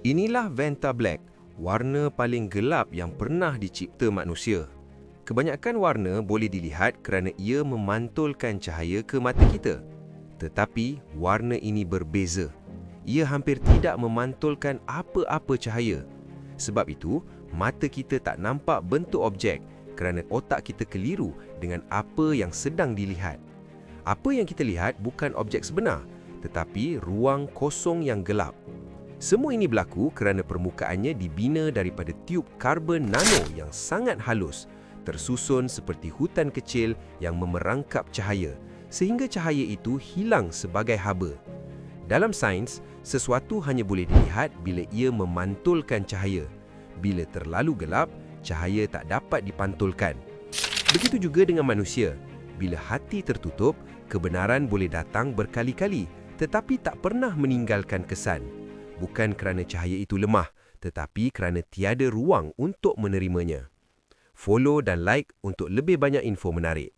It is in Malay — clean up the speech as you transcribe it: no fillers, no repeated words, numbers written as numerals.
Inilah Vanta Black, warna paling gelap yang pernah dicipta manusia. Kebanyakan warna boleh dilihat kerana ia memantulkan cahaya ke mata kita. Tetapi warna ini berbeza. Ia hampir tidak memantulkan apa-apa cahaya. Sebab itu, mata kita tak nampak bentuk objek kerana otak kita keliru dengan apa yang sedang dilihat. Apa yang kita lihat bukan objek sebenar, tetapi ruang kosong yang gelap. Semua ini berlaku kerana permukaannya dibina daripada tiub karbon nano yang sangat halus, tersusun seperti hutan kecil yang memerangkap cahaya, sehingga cahaya itu hilang sebagai haba. Dalam sains, sesuatu hanya boleh dilihat bila ia memantulkan cahaya. Bila terlalu gelap, cahaya tak dapat dipantulkan. Begitu juga dengan manusia. Bila hati tertutup, kebenaran boleh datang berkali-kali, tetapi tak pernah meninggalkan kesan. Bukan kerana cahaya itu lemah, tetapi kerana tiada ruang untuk menerimanya. Follow dan like untuk lebih banyak info menarik.